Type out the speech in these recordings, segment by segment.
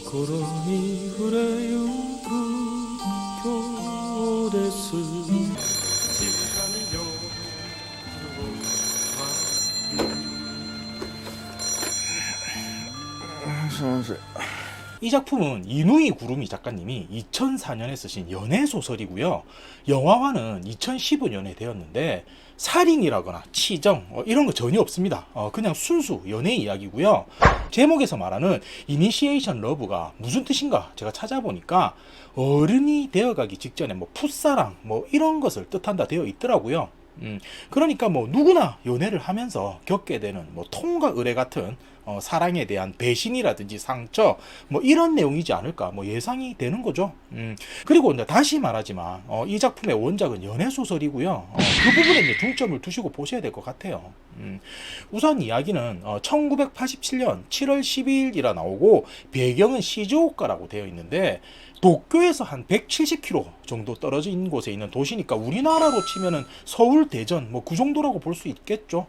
心に触れゆく今日です静かに夜を이 작품은 이누이 구루미 작가님이 2004년에 쓰신 연애 소설이고요. 영화화는 2015년에 되었는데 살인이라거나 치정 이런 거 전혀 없습니다. 그냥 순수 연애 이야기고요. 제목에서 말하는 이니시에이션 러브가 무슨 뜻인가 제가 찾아보니까 어른이 되어가기 직전에 뭐 풋사랑 뭐 이런 것을 뜻한다 되어 있더라고요. 그러니까 뭐 누구나 연애를 하면서 겪게 되는 뭐 통과 의례 같은 사랑에 대한 배신이라든지 상처 뭐 이런 내용이지 않을까 뭐 예상이 되는 거죠. 그리고 이제 다시 말하지만 이 작품의 원작은 연애 소설이고요. 그 부분에 이제 중점을 두시고 보셔야 될 것 같아요. 우선 이야기는 1987년 7월 12일이라 나오고 배경은 시즈오카라고 되어 있는데 도쿄에서 한 170km 정도 떨어진 곳에 있는 도시니까 우리나라로 치면은 서울, 대전 뭐 그 정도라고 볼 수 있겠죠.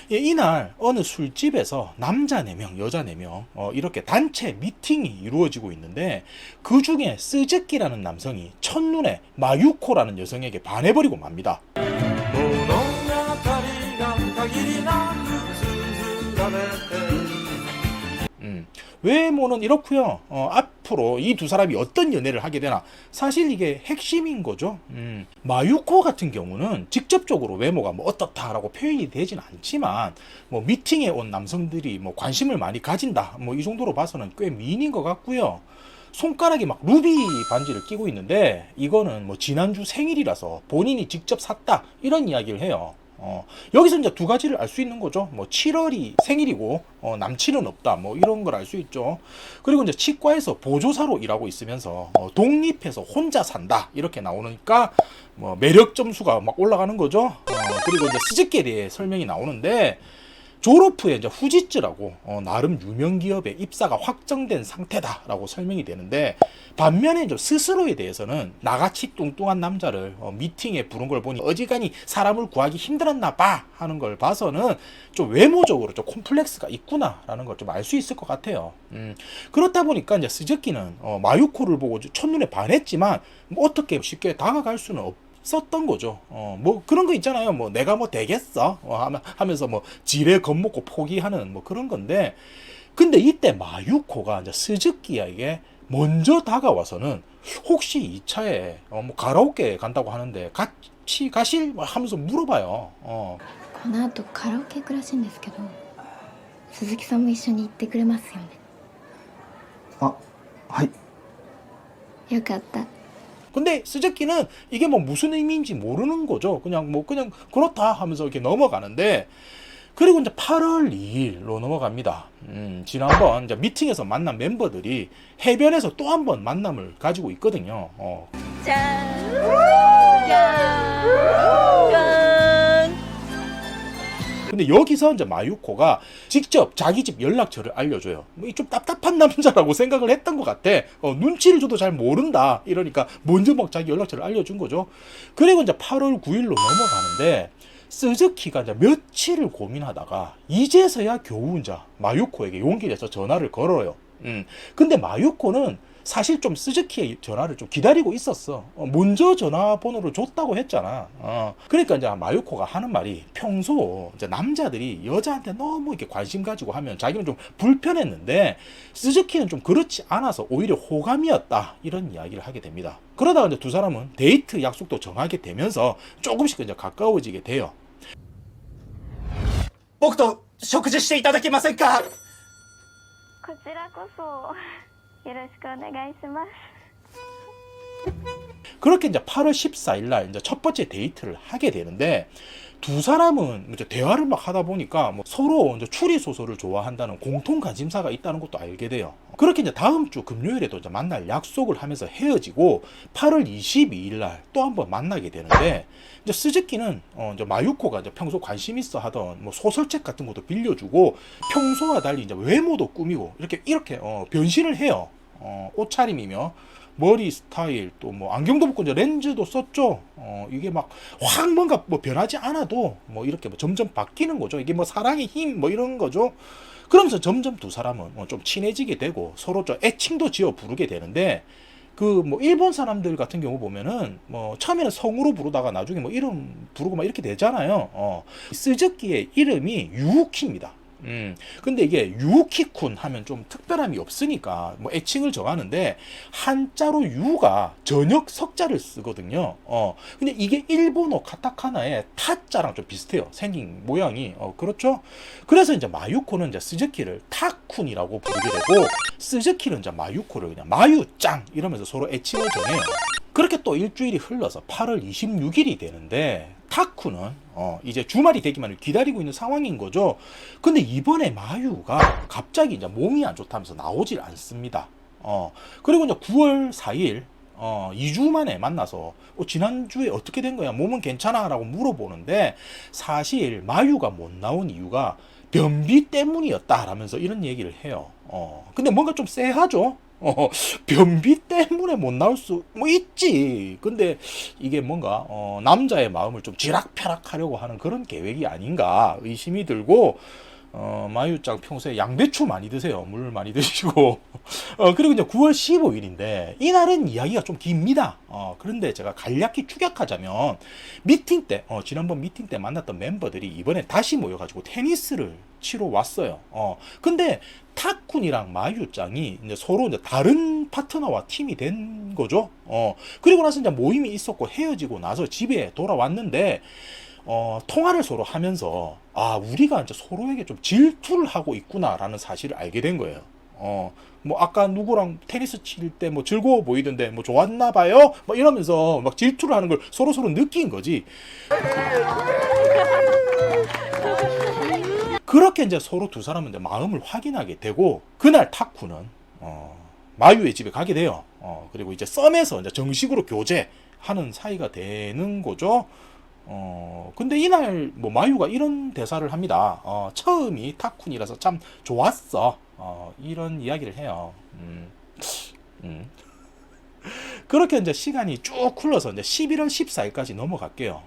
이날 어느 술집에서 남자 4명, 여자 4명 이렇게 단체 미팅이 이루어지고 있는데 그 중에 스즈키라는 남성이 첫눈에 마유코라는 여성에게 반해버리고 맙니다. 외모는 이렇고요. 앞으로 이 두 사람이 어떤 연애를 하게 되나 사실 이게 핵심인 거죠. 마유코 같은 경우는 직접적으로 외모가 뭐 어떻다라고 표현이 되진 않지만 뭐 미팅에 온 남성들이 뭐 관심을 많이 가진다 뭐 이 정도로 봐서는 꽤 미인인 것 같고요. 손가락에 막 루비 반지를 끼고 있는데 이거는 뭐 지난주 생일이라서 본인이 직접 샀다 이런 이야기를 해요. 여기서 이제 두 가지를 알 수 있는 거죠. 뭐 7월이 생일이고 남친은 없다 뭐 이런 걸 알 수 있죠. 그리고 이제 치과에서 보조사로 일하고 있으면서 독립해서 혼자 산다 이렇게 나오니까 뭐 매력 점수가 막 올라가는 거죠. 그리고 이제 스즈키에 대해 설명이 나오는데 졸업 후에 이제 후지츠라고 나름 유명 기업에 입사가 확정된 상태다라고 설명이 되는데 반면에 이제 스스로에 대해서는 나같이 뚱뚱한 남자를 미팅에 부른 걸 보니 어지간히 사람을 구하기 힘들었나 봐 하는 걸 봐서는 좀 외모적으로 좀 콤플렉스가 있구나라는 걸 좀 알 수 있을 것 같아요. 그렇다 보니까 이제 스즈키는 마유코를 보고 첫눈에 반했지만 뭐 어떻게 쉽게 다가갈 수는 썼던 거죠. 뭐 그런 거 있잖아요. 뭐 내가 뭐 되겠어 하면서 뭐 지레 겁먹고 포기하는 뭐 그런 건데 근데 이때 마유코가 이제 스즈키에게 먼저 다가와서는 혹시 이 차에 뭐 가라오케 간다고 하는데 같이 가실? 하면서 물어봐요. この後カラオケ行くらしいんですけど鈴木さんも一緒に行ってくれますよねあ、はい。よかった 근데 스즈키는 이게 뭐 무슨 의미인지 모르는 거죠. 그냥 그렇다 하면서 이렇게 넘어가는데 그리고 이제 8월 2일로 넘어갑니다. 지난번 이제 미팅에서 만난 멤버들이 해변에서 또 한 번 만남을 가지고 있거든요. 짠! 근데 여기서 이제 마유코가 직접 자기 집 연락처를 알려줘요. 뭐 좀 답답한 남자라고 생각을 했던 것 같아. 눈치를 줘도 잘 모른다. 이러니까 먼저 막 자기 연락처를 알려준 거죠. 그리고 이제 8월 9일로 넘어가는데 스즈키가 이제 며칠을 고민하다가 이제서야 겨우 이제 마유코에게 용기 내서 전화를 걸어요. 근데 마유코는 사실 좀 스즈키의 전화를 좀 기다리고 있었어. 먼저 전화번호를 줬다고 했잖아. 그러니까 이제 마유코가 하는 말이 평소 이제 남자들이 여자한테 너무 이렇게 관심 가지고 하면 자기는 좀 불편했는데 스즈키는 좀 그렇지 않아서 오히려 호감이었다. 이런 이야기를 하게 됩니다. 그러다가 이제 두 사람은 데이트 약속도 정하게 되면서 조금씩 이제 가까워지게 돼요. 僕と食事していただけませんか。こちらこそよろしくお願いします。 그렇게 이제 8월 14일 날 이제 첫 번째 데이트를 하게 되는데 두 사람은 이제 대화를 막 하다 보니까 뭐 서로 이제 추리 소설을 좋아한다는 공통 관심사가 있다는 것도 알게 돼요. 그렇게 이제 다음 주 금요일에도 이제 만날 약속을 하면서 헤어지고 8월 22일 날 또 한 번 만나게 되는데 이제 스즈키는 이제 마유코가 이제 평소 관심 있어 하던 뭐 소설책 같은 것도 빌려주고 평소와 달리 이제 외모도 꾸미고 이렇게 변신을 해요. 옷차림이며 머리 스타일 또 뭐 안경도 벗고 이제 렌즈도 썼죠. 이게 막 확 뭔가 뭐 변하지 않아도 뭐 이렇게 뭐 점점 바뀌는 거죠. 이게 뭐 사랑의 힘 뭐 이런 거죠. 그러면서 점점 두 사람은 좀 친해지게 되고 서로 좀 애칭도 지어 부르게 되는데 그 뭐 일본 사람들 같은 경우 보면은 뭐 처음에는 성으로 부르다가 나중에 뭐 이름 부르고 막 이렇게 되잖아요. 스즈키의 이름이 유우키입니다. 근데 이게 유우키쿤 하면 좀 특별함이 없으니까 뭐 애칭을 정하는데 한자로 유가 저녁 석자를 쓰거든요. 근데 이게 일본어 카타카나의 타자랑 좀 비슷해요. 생긴 모양이. 그렇죠? 그래서 이제 마유코는 이제 스즈키를 타쿤이라고 부르게 되고 스즈키는 이제 마유코를 그냥 마유짱 이러면서 서로 애칭을 정해요. 그렇게 또 일주일이 흘러서 8월 26일이 되는데 타쿠는 이제 주말이 되기만을 기다리고 있는 상황인 거죠. 근데 이번에 마유가 갑자기 이제 몸이 안 좋다면서 나오질 않습니다. 그리고 이제 9월 4일 2주 만에 만나서 지난주에 어떻게 된 거야? 몸은 괜찮아? 라고 물어보는데 사실 마유가 못 나온 이유가 변비 때문이었다라면서 이런 얘기를 해요. 근데 뭔가 좀 쎄하죠? 변비 때문에 못 나올 수 뭐 있지. 근데 이게 뭔가 남자의 마음을 좀 쥐락펴락 하려고 하는 그런 계획이 아닌가 의심이 들고 마유짱 평소에 양배추 많이 드세요. 물 많이 드시고 그리고 이제 9월 15일인데 이날은 이야기가 좀 깁니다. 그런데 제가 간략히 추격하자면 미팅 때 지난번 미팅 때 만났던 멤버들이 이번에 다시 모여가지고 테니스를 치러 왔어요. 근데 타쿤이랑 마유짱이 이제 서로 이제 다른 파트너와 팀이 된 거죠. 그리고 나서 이제 모임이 있었고 헤어지고 나서 집에 돌아왔는데 통화를 서로 하면서 우리가 이제 서로에게 좀 질투를 하고 있구나라는 사실을 알게 된 거예요. 뭐 아까 누구랑 테니스 칠 때 뭐 즐거워 보이던데 뭐 좋았나 봐요. 막 이러면서 막 질투를 하는 걸 서로 느낀 거지. 그렇게 이제 서로 두 사람은 이제 마음을 확인하게 되고 그날 타쿠는 마유의 집에 가게 돼요. 그리고 이제 썸에서 이제 정식으로 교제하는 사이가 되는 거죠. 근데 이날 뭐 마유가 이런 대사를 합니다. 처음이 타쿤이라서 참 좋았어. 이런 이야기를 해요. 그렇게 이제 시간이 쭉 흘러서 이제 11월 14일까지 넘어갈게요.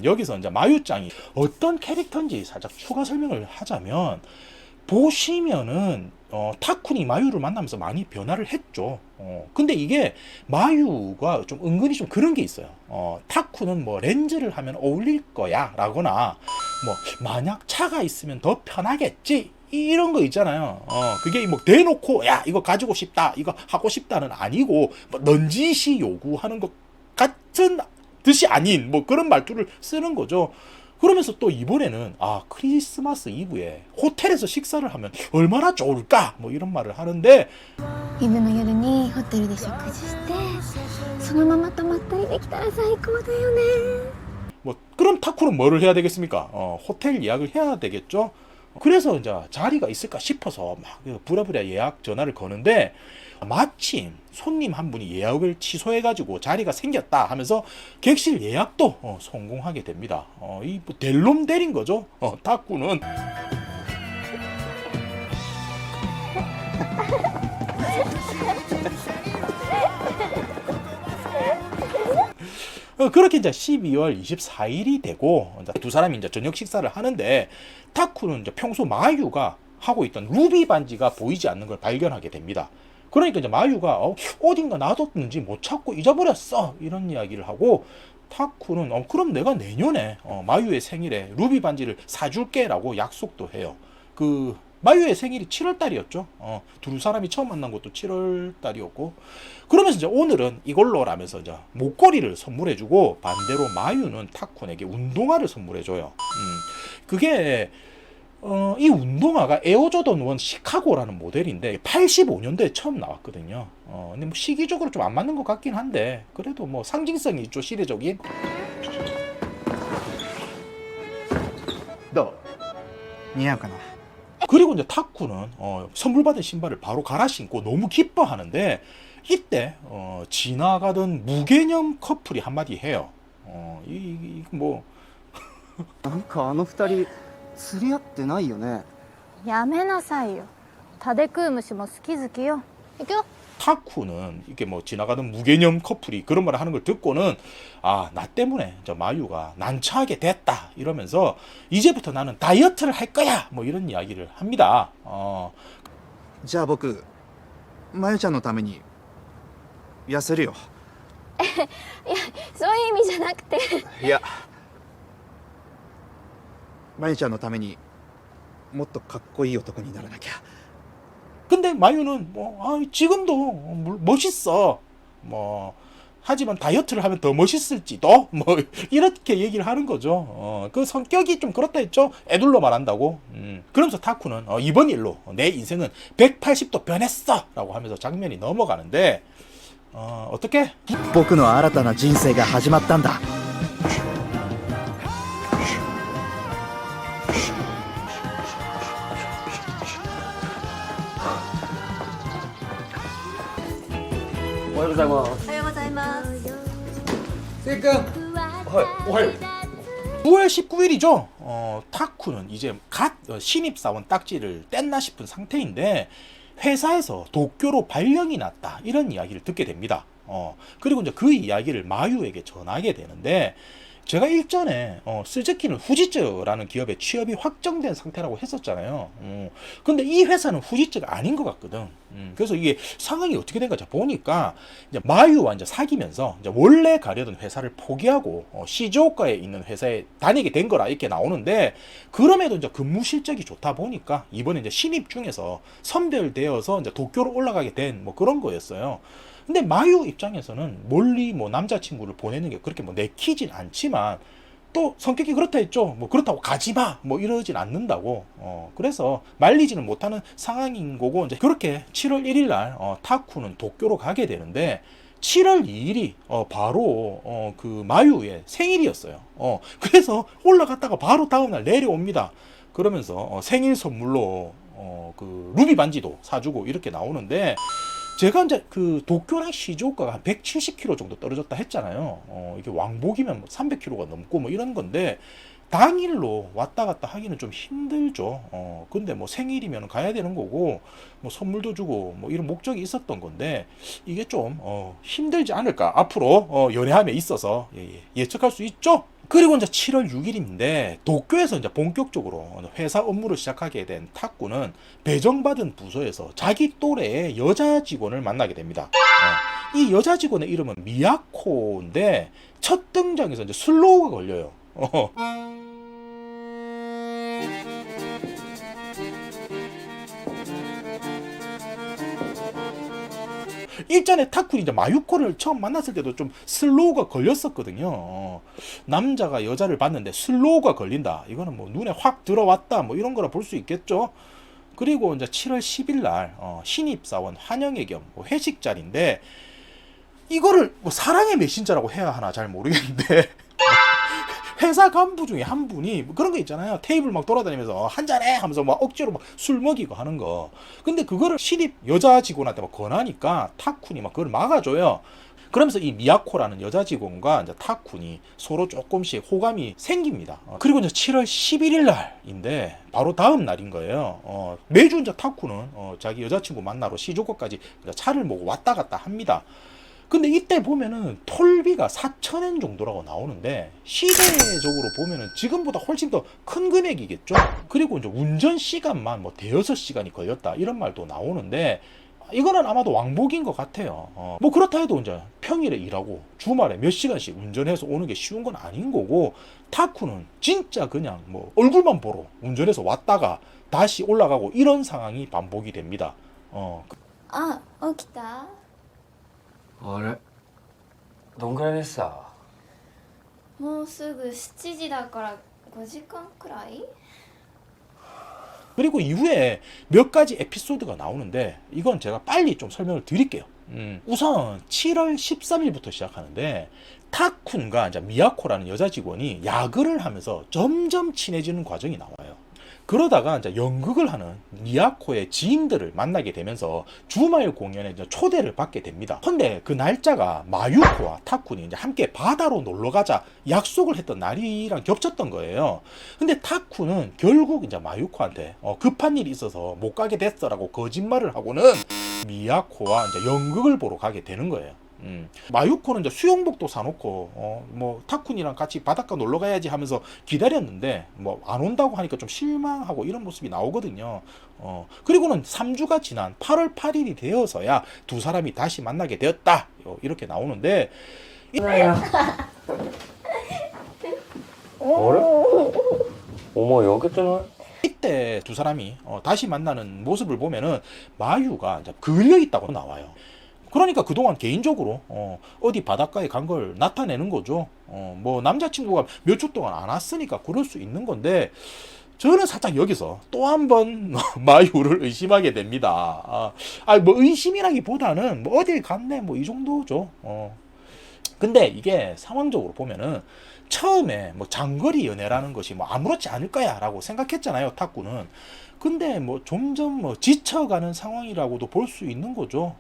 여기서 이제 마유짱이 어떤 캐릭터인지 살짝 추가 설명을 하자면 보시면은 타쿤이 마유를 만나면서 많이 변화를 했죠. 근데 이게 마유가 좀 은근히 좀 그런 게 있어요. 타쿤은 뭐 렌즈를 하면 어울릴 거야 라거나 뭐 만약 차가 있으면 더 편하겠지 이런 거 있잖아요. 그게 뭐 대놓고 야 이거 가지고 싶다 이거 하고 싶다는 아니고 뭐 넌지시 요구하는 것 같은 듯이 아닌 뭐 그런 말투를 쓰는 거죠. 그러면서 또 이번에는 크리스마스 이브에 호텔에서 식사를 하면 얼마나 좋을까 뭐 이런 말을 하는데 イブの夜にホテルで食事してそのまま泊まったりできたら最高だよね 뭐 그럼 타쿠는 뭐를 해야 되겠습니까? 호텔 예약을 해야 되겠죠. 그래서 이제 자리가 있을까 싶어서 막 부랴부랴 예약 전화를 거는데 마침 손님 한 분이 예약을 취소해가지고 자리가 생겼다 하면서 객실 예약도 성공하게 됩니다. 이 뭐 델놈 대린 거죠. 타쿠는. 그렇게 이제 12월 24일이 되고 두 사람이 이제 저녁 식사를 하는데 타쿠는 이제 평소 마유가 하고 있던 루비 반지가 보이지 않는 걸 발견하게 됩니다. 그러니까 이제 마유가 어딘가 놔뒀는지 못 찾고 잊어버렸어 이런 이야기를 하고 타쿠는 그럼 내가 내년에 마유의 생일에 루비 반지를 사줄게라고 약속도 해요. 그 마유의 생일이 7월 달이었죠. 두 사람이 처음 만난 것도 7월 달이었고 그러면서 이제 오늘은 이걸로라면서 이제 목걸이를 선물해주고 반대로 마유는 타쿤에게 운동화를 선물해줘요. 그게 이 운동화가 에어조던 1 시카고라는 모델인데 85년도에 처음 나왔거든요. 근데 뭐 시기적으로 좀 안 맞는 것 같긴 한데 그래도 뭐 상징성이 있죠 시대적인. どう似合うかな 그리고 이제 타쿠는 선물 받은 신발을 바로 갈아 신고 너무 기뻐하는데 이때 지나가던 무개념 커플이 한마디 해요. 뭐 なんかあの二人釣り合ってないよねやめなさいよタデクウムシも好き好きよ行くよ。 타쿠는 이게 뭐 지나가던 무개념 커플이 그런 말을 하는 걸 듣고는 아, 나 때문에 저 마유가 난처하게 됐다 이러면서 이제부터 나는 다이어트를 할 거야 뭐 이런 이야기를 합니다. じゃあ僕まゆちゃんのために痩せるよ。そういう意味じゃなくて。いやまゆちゃんのためにもっとかっこいい男にならなきゃ。 근데 마유는 뭐 지금도 멋있어. 뭐 하지만 다이어트를 하면 더 멋있을지도 뭐 이렇게 얘기를 하는 거죠. 그 성격이 좀 그렇다 했죠. 애둘러 말한다고. 그러면서 타쿠는 이번 일로 내 인생은 180도 변했어라고 하면서 장면이 넘어가는데 어떻게? 僕の新たな人生が始まったんだ。 おはようございます。おはようございます。せいくん。おはよう。 9월 19일이죠. 타쿠는 이제 갓 신입사원 딱지를 뗐나 싶은 상태인데 회사에서 도쿄로 발령이 났다 이런 이야기를 듣게 됩니다. 그리고 이제 그 이야기를 마유에게 전하게 되는데 제가 일전에 스즈키는 후지츠라는 기업에 취업이 확정된 상태라고 했었잖아요. 근데 이 회사는 후지츠가 아닌 것 같거든. 그래서 이게 상황이 어떻게 된가 보니까 이제 마유와 이제 사귀면서 이제 원래 가려던 회사를 포기하고 시즈오카에 있는 회사에 다니게 된 거라 이렇게 나오는데 그럼에도 이제 근무 실적이 좋다 보니까 이번에 이제 신입 중에서 선별되어서 이제 도쿄로 올라가게 된 뭐 그런 거였어요. 근데 마유 입장에서는 멀리 뭐 남자친구를 보내는 게 그렇게 뭐 내키진 않지만 또 성격이 그렇다 했죠. 뭐 그렇다고 가지마 뭐 이러진 않는다고. 그래서 말리지는 못하는 상황인 거고 이제 그렇게 7월 1일 날 타쿠는 도쿄로 가게 되는데 7월 2일이 바로 그 마유의 생일이었어요. 그래서 올라갔다가 바로 다음날 내려옵니다. 그러면서 생일 선물로 그 루비 반지도 사주고 이렇게 나오는데 제가 이제 그 도쿄랑 시즈오카가 한 170km 정도 떨어졌다 했잖아요. 이게 왕복이면 뭐 300km가 넘고 뭐 이런 건데 당일로 왔다 갔다 하기는 좀 힘들죠. 근데 뭐 생일이면 가야 되는 거고 뭐 선물도 주고 뭐 이런 목적이 있었던 건데 이게 좀 힘들지 않을까 앞으로 연애함에 있어서 예측할 수 있죠. 그리고 이제 7월 6일인데 도쿄에서 이제 본격적으로 회사 업무를 시작하게 된 타쿠는 배정받은 부서에서 자기 또래의 여자 직원을 만나게 됩니다. 이 여자 직원의 이름은 미야코인데 첫 등장에서 이제 슬로우가 걸려요. 일전에 타쿠이 이제 마유코를 처음 만났을 때도 좀 슬로우가 걸렸었거든요. 남자가 여자를 봤는데 슬로우가 걸린다. 이거는 뭐 눈에 확 들어왔다. 뭐 이런 거라 볼 수 있겠죠. 그리고 이제 7월 10일 날 신입사원 환영회 겸 회식 자리인데 이거를 뭐 사랑의 메신저라고 해야 하나 잘 모르겠는데 회사 간부 중에 한 분이 뭐 그런 거 있잖아요. 테이블 막 돌아다니면서 한잔해 하면서 막 억지로 막 술 먹이고 하는 거. 근데 그거를 신입 여자 직원한테 막 권하니까 타쿤이 막 그걸 막아줘요. 그러면서 이 미야코라는 여자 직원과 이제 타쿤이 서로 조금씩 호감이 생깁니다. 그리고 이제 7월 11일 날인데 바로 다음 날인 거예요. 매주 이제 타쿤은 자기 여자친구 만나러 시조코까지 차를 모고 왔다 갔다 합니다. 근데 이때 보면은 톨비가 4,000엔 정도라고 나오는데 시대적으로 보면은 지금보다 훨씬 더 큰 금액이겠죠. 그리고 이제 운전 시간만 뭐 대여섯 시간이 걸렸다 이런 말도 나오는데 이거는 아마도 왕복인 것 같아요. 뭐 그렇다 해도 이제 평일에 일하고 주말에 몇 시간씩 운전해서 오는 게 쉬운 건 아닌 거고 타쿠는 진짜 그냥 뭐 얼굴만 보러 운전해서 왔다가 다시 올라가고 이런 상황이 반복이 됩니다. あ、起きた？あれどんぐらいでした？もうすぐ7時だから5時間くらい？ 그리고 이후에 몇 가지 에피소드가 나오는데 이건 제가 빨리 좀 설명을 드릴게요. 우선 7월 13일부터 시작하는데 타쿤과 이제 미야코라는 여자 직원이 야근을 하면서 점점 친해지는 과정이 나와요. 그러다가 이제 연극을 하는 미야코의 지인들을 만나게 되면서 주말 공연에 이제 초대를 받게 됩니다. 근데 그 날짜가 마유코와 타쿤이 이제 함께 바다로 놀러 가자 약속을 했던 날이랑 겹쳤던 거예요. 근데 타쿤은 결국 이제 마유코한테 급한 일이 있어서 못 가게 됐어라고 거짓말을 하고는 미야코와 이제 연극을 보러 가게 되는 거예요. 마유코는 이제 수영복도 사놓고 뭐 타쿤이랑 같이 바닷가 놀러 가야지 하면서 기다렸는데 뭐 안 온다고 하니까 좀 실망하고 이런 모습이 나오거든요. 그리고는 3주가 지난 8월 8일이 되어서야 두 사람이 다시 만나게 되었다 이렇게 나오는데 이때 두 사람이 다시 만나는 모습을 보면은 마유가 이제 걸려 있다고 나와요. 그러니까 그동안 개인적으로 어디 바닷가에 간 걸 나타내는 거죠. 뭐 남자친구가 몇 주 동안 안 왔으니까 그럴 수 있는 건데 저는 살짝 여기서 또 한 번 마유를 의심하게 됩니다. 뭐 의심이라기보다는 뭐 어딜 갔네 뭐 이 정도죠. 근데 이게 상황적으로 보면은 처음에 뭐 장거리 연애라는 것이 뭐 아무렇지 않을 거야 라고 생각했잖아요, 타쿠는. 근데 뭐 점점 뭐 지쳐가는 상황이라고도 볼 수 있는 거죠.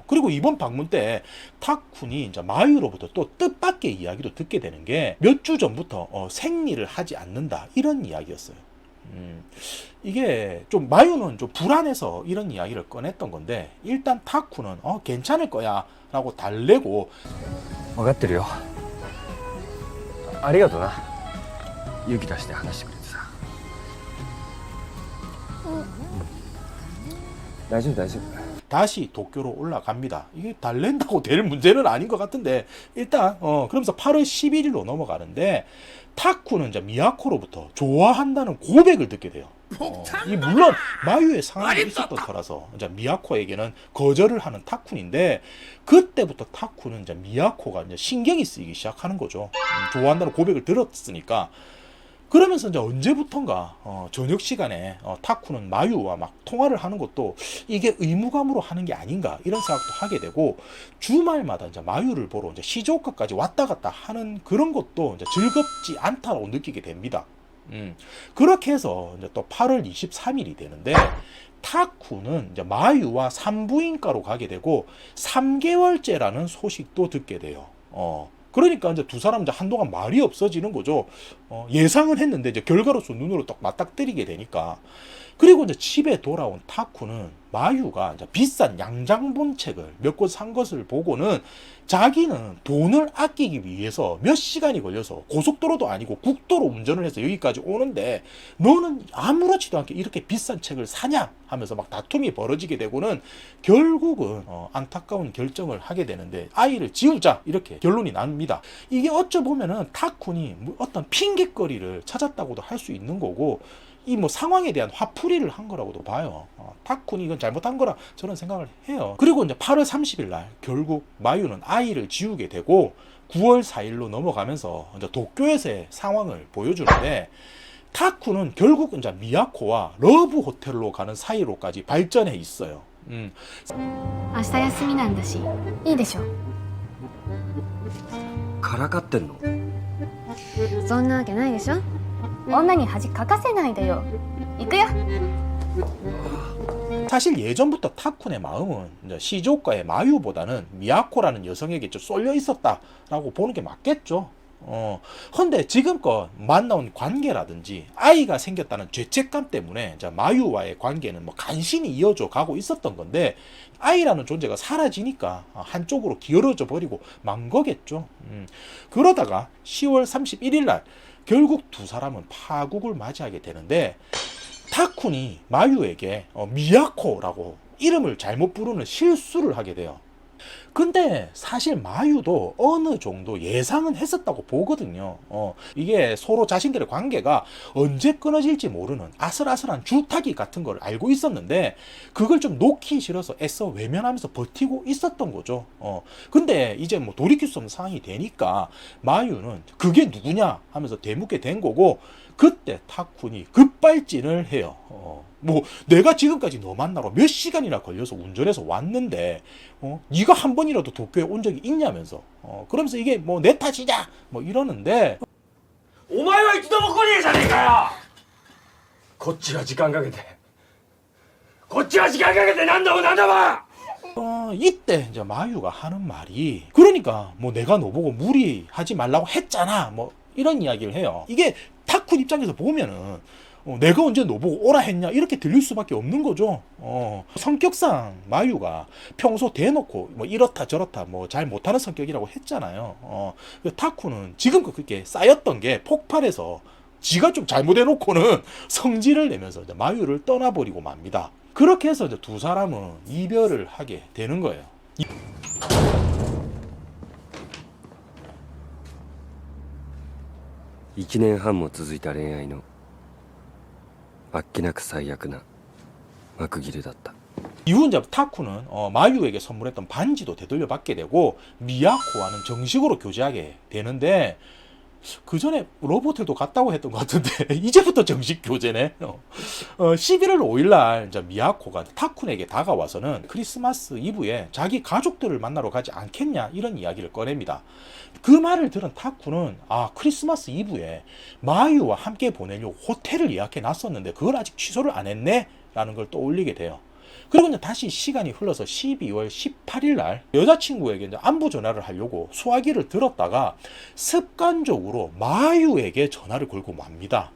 그리고 이번 방문 때 타쿤이 이제 마유로부터 또 뜻밖의 이야기도 듣게 되는 게 몇 주 전부터 생리를 하지 않는다 이런 이야기였어요. 이게 좀 마유는 좀 불안해서 이런 이야기를 꺼냈던 건데 일단 타쿠는 괜찮을 거야 라고 달래고 分かってるよ。ありがとな。勇気出して話してくれてさ。大丈夫大丈夫。 다시 도쿄로 올라갑니다. 이게 달랜다고 될 문제는 아닌 것 같은데 일단 그러면서 8월 11일로 넘어가는데 타쿠는 이제 미야코로부터 좋아한다는 고백을 듣게 돼요. 이 물론 마유의 상황이 있었던 터라서 이제 미야코에게는 거절을 하는 타쿤인데 그때부터 타쿠는 이제 미야코가 이제 신경이 쓰이기 시작하는 거죠. 좋아한다는 고백을 들었으니까. 그러면서 이제 언제부턴가 저녁 시간에 타쿠는 마유와 막 통화를 하는 것도 이게 의무감으로 하는 게 아닌가 이런 생각도 하게 되고 주말마다 이제 마유를 보러 이제 시즈오카까지 왔다 갔다 하는 그런 것도 이제 즐겁지 않다라고 느끼게 됩니다. 그렇게 해서 이제 또 8월 23일이 되는데 타쿠는 이제 마유와 산부인과로 가게 되고 3개월째라는 소식도 듣게 돼요. 그러니까 이제 두 사람 이제 한동안 말이 없어지는 거죠. 예상은 했는데 이제 결과로서 눈으로 딱 맞닥뜨리게 되니까. 그리고 이제 집에 돌아온 타쿠는 마유가 이제 비싼 양장본 책을 몇 권 산 것을 보고는 자기는 돈을 아끼기 위해서 몇 시간이 걸려서 고속도로도 아니고 국도로 운전을 해서 여기까지 오는데 너는 아무렇지도 않게 이렇게 비싼 책을 사냐 하면서 막 다툼이 벌어지게 되고는 결국은 안타까운 결정을 하게 되는데 아이를 지우자 이렇게 결론이 납니다. 이게 어찌 보면은 타쿤이 어떤 핑계거리를 찾았다고도 할 수 있는 거고 이 뭐 상황에 대한 화풀이를 한 거라고도 봐요. 타쿤이 이건 잘못한 거라 저는 생각을 해요. 그리고 이제 8월 30일 날 결국 마유는 아이를 지우게 되고 9월 4일로 넘어가면서 이제 도쿄에서의 상황을 보여주는데 타쿠는 결국 이제 미야코와 러브 호텔로 가는 사이로까지 발전해 있어요. 明日休みなんだしいいでしょ。からかってんの？そんなわけないでしょ。女に恥かかせないでよ。行くよ。 사실 예전부터 타쿤의 마음은 이제 시즈오카의 마유보다는 미야코라는 여성에게 좀 쏠려 있었다라고 보는 게 맞겠죠. 근데 지금껏 만나온 관계라든지 아이가 생겼다는 죄책감 때문에 이제 마유와의 관계는 뭐 간신히 이어져 가고 있었던 건데 아이라는 존재가 사라지니까 한쪽으로 기울어져 버리고 만 거겠죠. 그러다가 10월 31일 날 결국 두 사람은 파국을 맞이하게 되는데 타쿤이 마유에게 미야코라고 이름을 잘못 부르는 실수를 하게 돼요. 근데 사실 마유도 어느 정도 예상은 했었다고 보거든요. 이게 서로 자신들의 관계가 언제 끊어질지 모르는 아슬아슬한 줄타기 같은 걸 알고 있었는데 그걸 좀 놓기 싫어서 애써 외면하면서 버티고 있었던 거죠. 근데 이제 뭐 돌이킬 수 없는 상황이 되니까 마유는 그게 누구냐 하면서 되묻게 된 거고 그때 타쿤이 급발진을 해요. 뭐 내가 지금까지 너 만나러 몇 시간이나 걸려서 운전해서 왔는데 네가 한 번이라도 도쿄에 온 적이 있냐면서 그러면서 이게 뭐 내 탓이냐 뭐 이러는데 お前は一度も来ねえじゃねえかよ。こっちが時間かけてこっちが時間かけて何度も何度も 이때 이제 마유가 하는 말이 그러니까 뭐 내가 너보고 무리하지 말라고 했잖아 뭐 이런 이야기를 해요. 이게 타쿤 입장에서 보면은 내가 언제 너보고 오라 했냐 이렇게 들릴 수밖에 없는 거죠. 성격상 마유가 평소 대놓고 뭐 이렇다 저렇다 뭐 잘 못하는 성격이라고 했잖아요. 타쿠는 지금껏 그렇게 쌓였던 게 폭발해서 지가 좀 잘못해놓고는 성질을 내면서 이제 마유를 떠나버리고 맙니다. 그렇게 해서 이제 두 사람은 이별을 하게 되는 거예요. 1年半も続いた恋愛のあっけなく最悪な幕切れだった。 이후 이제 타쿠는 마유에게 선물했던 반지도 되돌려 받게 되고 미야코와는 정식으로 교제하게 되는데 그 전에 로보텔도 갔다고 했던 것 같은데 이제부터 정식 교제네. 11월 5일날 이제 미야코가 타쿤에게 다가와서는 크리스마스 이브에 자기 가족들을 만나러 가지 않겠냐 이런 이야기를 꺼냅니다. 그 말을 들은 타쿠는 아 크리스마스 이브에 마유와 함께 보내려고 호텔을 예약해 놨었는데 그걸 아직 취소를 안 했네 라는 걸 떠올리게 돼요. 그리고 이제 다시 시간이 흘러서 12월 18일 날 여자친구에게 이제 안부 전화를 하려고 수화기를 들었다가 습관적으로 마유에게 전화를 걸고 맙니다.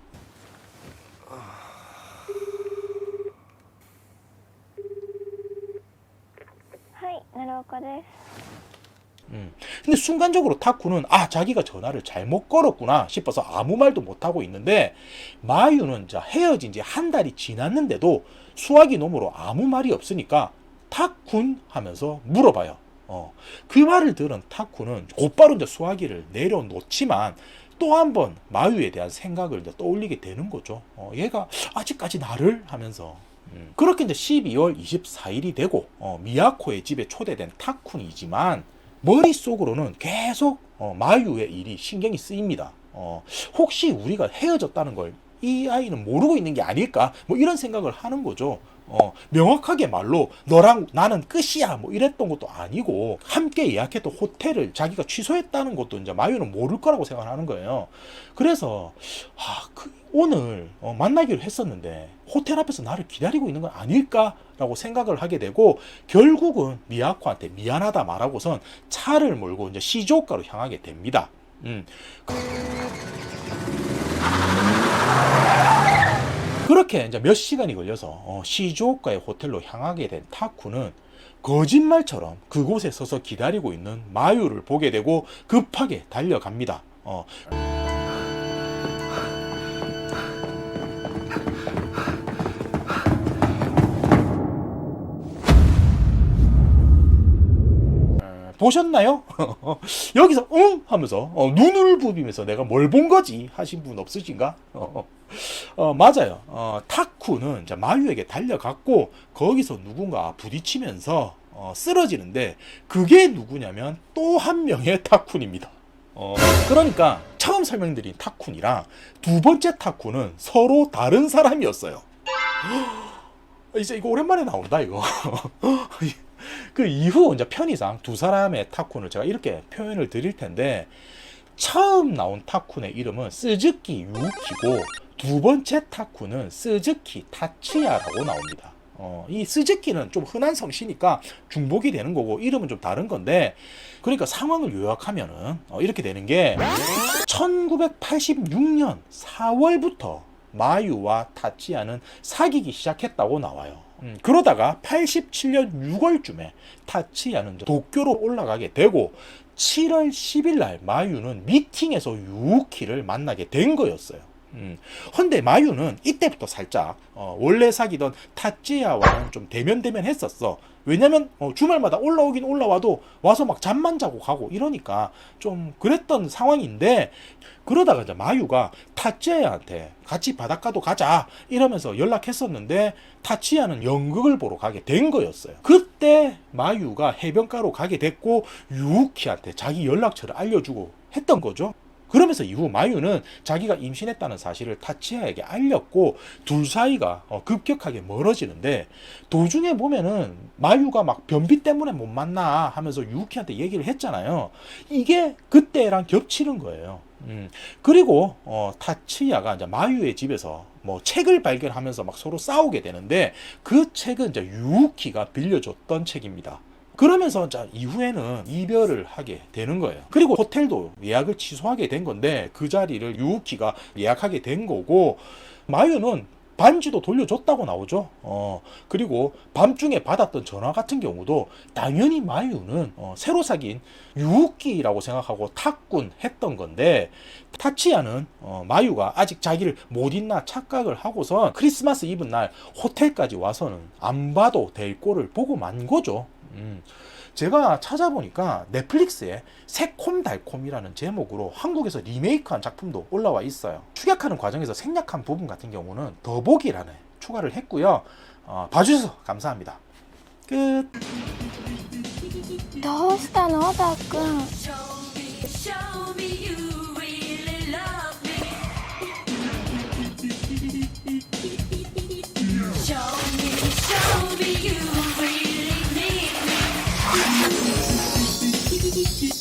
하이, 나루오카です。 근데 순간적으로 타쿠는 아 자기가 전화를 잘못 걸었구나 싶어서 아무 말도 못하고 있는데 마유는 자 헤어진 지 한 달이 지났는데도 수화기 너머로 아무 말이 없으니까 타쿤 하면서 물어봐요. 그 말을 들은 타쿠는 곧바로 이제 수화기를 내려놓지만 또 한 번 마유에 대한 생각을 이제 떠올리게 되는 거죠. 얘가 아직까지 나를 하면서 그렇게 이제 12월 24일이 되고 미야코의 집에 초대된 타쿤이지만 머릿속으로는 계속 마유의 일이 신경이 쓰입니다. 혹시 우리가 헤어졌다는 걸 이 아이는 모르고 있는 게 아닐까 뭐 이런 생각을 하는 거죠. 명확하게 말로 너랑 나는 끝이야 뭐 이랬던 것도 아니고 함께 예약했던 호텔을 자기가 취소했다는 것도 이제 마유는 모를 거라고 생각하는 거예요. 그래서 오늘 만나기로 했었는데 호텔 앞에서 나를 기다리고 있는 건 아닐까라고 생각을 하게 되고 결국은 미야코한테 미안하다 말하고선 차를 몰고 이제 시즈오카로 향하게 됩니다. 그렇게 이제 몇 시간이 걸려서 시즈오카의 호텔로 향하게 된 타쿠는 거짓말처럼 그곳에 서서 기다리고 있는 마유를 보게 되고 급하게 달려갑니다. 보셨나요? 여기서 응? 하면서 눈을 부비면서 내가 뭘 본 거지? 하신 분 없으신가? 맞아요. 타쿠는 마유에게 달려갔고 거기서 누군가 부딪히면서 쓰러지는데 그게 누구냐면 또 한 명의 타쿤입니다. 그러니까 처음 설명드린 타쿤이랑 두 번째 타쿤은 서로 다른 사람이었어요. 이제 이거 오랜만에 나온다 이거. 그 이후 이제 편의상 두 사람의 타쿤을 제가 이렇게 표현을 드릴 텐데 처음 나온 타쿤의 이름은 스즈키 유키고 두 번째 타쿤은 스즈키 타츠야라고 나옵니다. 이 스즈키는 좀 흔한 성씨니까 중복이 되는 거고 이름은 좀 다른 건데 그러니까 상황을 요약하면은 이렇게 되는 게 1986년 4월부터 마유와 타츠야는 사귀기 시작했다고 나와요. 그러다가 87년 6월쯤에 타츠야는 도쿄로 올라가게 되고 7월 10일 날 마유는 미팅에서 유우키를 만나게 된 거였어요. 근데 마유는 이때부터 살짝 원래 사귀던 타츠야와는 좀 대면대면 했었어. 왜냐면 주말마다 올라오긴 올라와도 와서 막 잠만 자고 가고 이러니까 좀 그랬던 상황인데 그러다가 이제 마유가 타츠야한테 같이 바닷가도 가자 이러면서 연락했었는데 타츠야는 연극을 보러 가게 된 거였어요. 그때 마유가 해변가로 가게 됐고 유우키한테 자기 연락처를 알려주고 했던 거죠. 그러면서 이후 마유는 자기가 임신했다는 사실을 타츠야에게 알렸고 둘 사이가 급격하게 멀어지는데 도중에 보면은 마유가 막 변비 때문에 못 만나 하면서 유우키한테 얘기를 했잖아요. 이게 그때랑 겹치는 거예요. 그리고 타치야가 이제 마유의 집에서 뭐 책을 발견하면서 막 서로 싸우게 되는데 그 책은 이제 유우키가 빌려줬던 책입니다. 그러면서 자 이후에는 이별을 하게 되는 거예요. 그리고 호텔도 예약을 취소하게 된 건데 그 자리를 유우키가 예약하게 된 거고, 마유는 반지도 돌려줬다고 나오죠. 그리고 밤중에 받았던 전화 같은 경우도 당연히 마유는 새로 사귄 유우키라고 생각하고 탁군 했던 건데, 타치야는 마유가 아직 자기를 못 잊나 착각을 하고선 크리스마스 이브 날 호텔까지 와서는 안 봐도 될 꼴을 보고 만 거죠. 제가 찾아보니까 넷플릭스에 새콤달콤이라는 제목으로 한국에서 리메이크한 작품도 올라와 있어요. 축약하는 과정에서 생략한 부분 같은 경우는 더보기란에 추가를 했고요. 봐주셔서 감사합니다. 끝. どうしたのたっくん。 Show me you really need me.